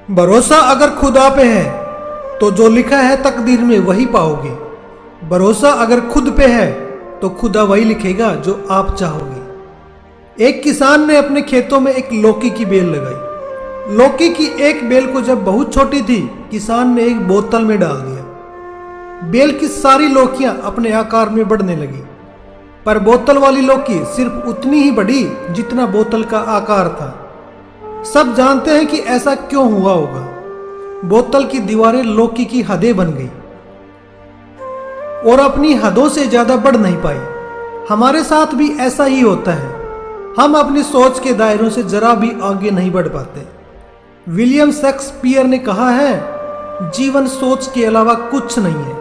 भरोसा अगर खुदा पे है तो जो लिखा है तकदीर में वही पाओगे। भरोसा अगर खुद पे है तो खुदा वही लिखेगा जो आप चाहोगे। एक किसान ने अपने खेतों में एक लौकी की बेल लगाई। लौकी की एक बेल को जब बहुत छोटी थी, किसान ने एक बोतल में डाल दिया। बेल की सारी लौकियां अपने आकार में बढ़ने लगी, पर बोतल वाली लौकी सिर्फ उतनी ही बढ़ी जितना बोतल का आकार था। सब जानते हैं कि ऐसा क्यों हुआ होगा। बोतल की दीवारें लौकी की हदें बन गई और अपनी हदों से ज्यादा बढ़ नहीं पाई। हमारे साथ भी ऐसा ही होता है। हम अपनी सोच के दायरों से जरा भी आगे नहीं बढ़ पाते। विलियम शेक्सपियर ने कहा है, जीवन सोच के अलावा कुछ नहीं है।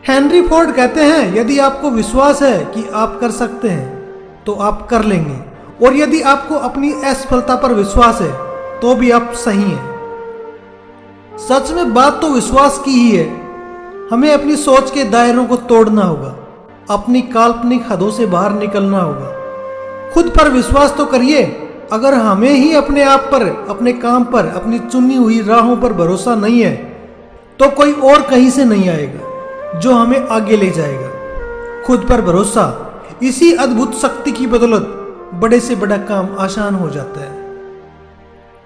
हेनरी फोर्ड कहते हैं, यदि आपको विश्वास है कि आप कर सकते हैं तो आप कर लेंगे, और यदि आपको अपनी असफलता पर विश्वास है तो भी आप सही हैं। सच में बात तो विश्वास की ही है। हमें अपनी सोच के दायरों को तोड़ना होगा, अपनी काल्पनिक हदों से बाहर निकलना होगा। खुद पर विश्वास तो करिए। अगर हमें ही अपने आप पर, अपने काम पर, अपनी चुनी हुई राहों पर भरोसा नहीं है तो कोई और कहीं से नहीं आएगा जो हमें आगे ले जाएगा। खुद पर भरोसा, इसी अद्भुत शक्ति की बदौलत बड़े से बड़ा काम आसान हो जाता है।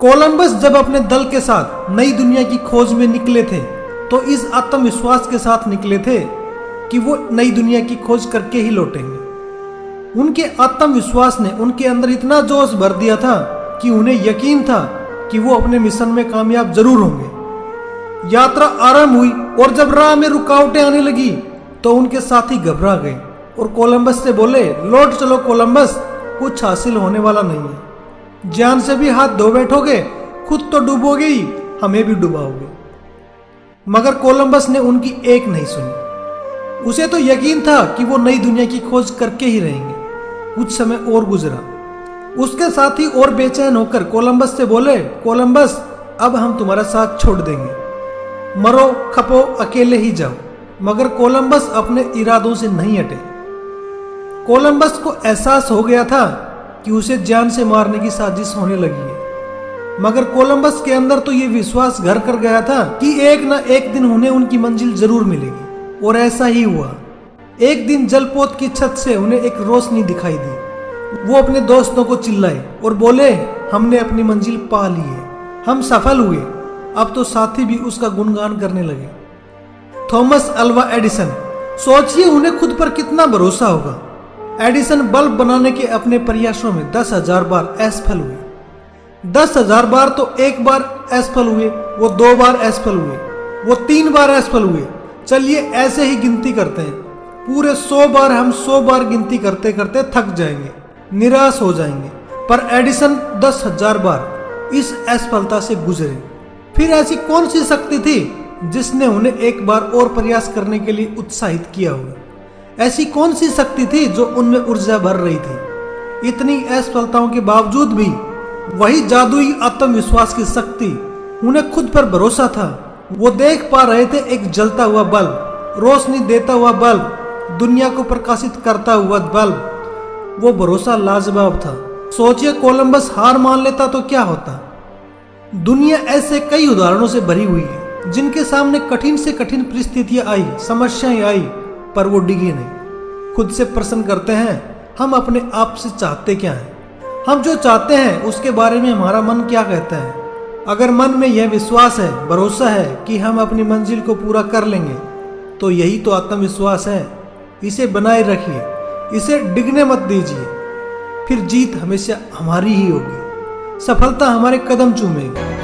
कोलंबस जब अपने दल के साथ नई दुनिया की खोज में निकले थे तो इस आत्मविश्वास के साथ निकले थे कि वो नई दुनिया की खोज करके ही लौटेंगे। उनके आत्मविश्वास ने उनके अंदर इतना जोश भर दिया था कि उन्हें यकीन था कि वो अपने मिशन में कामयाब जरूर होंगे। यात्रा आरंभ हुई और जब राह में रुकावटें आने लगी तो उनके साथी घबरा गए और कोलंबस से बोले, लौट चलो कोलंबस, कुछ हासिल होने वाला नहीं है। जान से भी हाथ धो बैठोगे, खुद तो डूबोगे ही, हमें भी डुबाओगे। मगर कोलंबस ने उनकी एक नहीं सुनी। उसे तो यकीन था कि वो नई दुनिया की खोज करके ही रहेंगे। कुछ समय और गुजरा। उसके साथी और बेचैन होकर कोलंबस से बोले, कोलंबस, अब हम तुम्हारा साथ छोड़ देंगे, मरो खपो अकेले ही जाओ। मगर कोलंबस अपने इरादों से नहीं हटे। कोलंबस को एहसास हो गया था कि उसे जान से मारने की साजिश होने लगी है। मगर कोलंबस के अंदर तो ये विश्वास घर कर गया था कि एक न एक दिन उन्हें उनकी मंजिल जरूर मिलेगी, और ऐसा ही हुआ। एक दिन जलपोत की छत से उन्हें एक रोशनी दिखाई दी। वो अपने दोस्तों को चिल्लाए और बोले, हमने अपनी मंजिल पा ली है, हम सफल हुए। अब तो साथी भी उसका गुणगान करने लगे। थॉमस अल्वा एडिसन, सोचिए उन्हें खुद पर कितना भरोसा होगा। एडिसन बल्ब बनाने के अपने प्रयासों में 10,000 बार असफल हुए। 10,000 बार तो एक बार असफल हुए, वो 2 बार असफल हुए, वो 3 बार असफल हुए। चलिए ऐसे ही गिनती करते हैं। पूरे 100 बार हम 100 बार गिनती करते करते थक जाएंगे, निराश हो जाएंगे। पर एडिसन 10,000 बार इस असफलता से गुजरे। फिर ऐसी कौन सी शक्ति थी जिसने उन्हें एक बार और प्रयास करने के लिए उत्साहित किया होगा? ऐसी कौन सी शक्ति थी जो उनमें ऊर्जा भर रही थी? इतनी असफलताओं के बावजूद भी वही जादुई आत्मविश्वास की शक्ति, उन्हें खुद पर भरोसा था। वो देख पा रहे थे एक जलता हुआ बल्ब, रोशनी देता हुआ बल्ब, दुनिया को प्रकाशित करता हुआ बल्ब। वो भरोसा लाजवाब था। सोचिए कोलंबस हार मान लेता तो क्या होता? दुनिया ऐसे कई उदाहरणों से भरी हुई है जिनके सामने कठिन से कठिन परिस्थितियां आई, समस्याएं आई, पर वो डिगे नहीं। खुद से प्रश्न करते हैं, हम अपने आप से चाहते क्या हैं? हम जो चाहते हैं उसके बारे में हमारा मन क्या कहता है? अगर मन में यह विश्वास है, भरोसा है कि हम अपनी मंजिल को पूरा कर लेंगे, तो यही तो आत्मविश्वास है। इसे बनाए रखिए, इसे डिगने मत दीजिए, फिर जीत हमेशा हमारी ही होगी। सफलता हमारे कदम चूमेगी।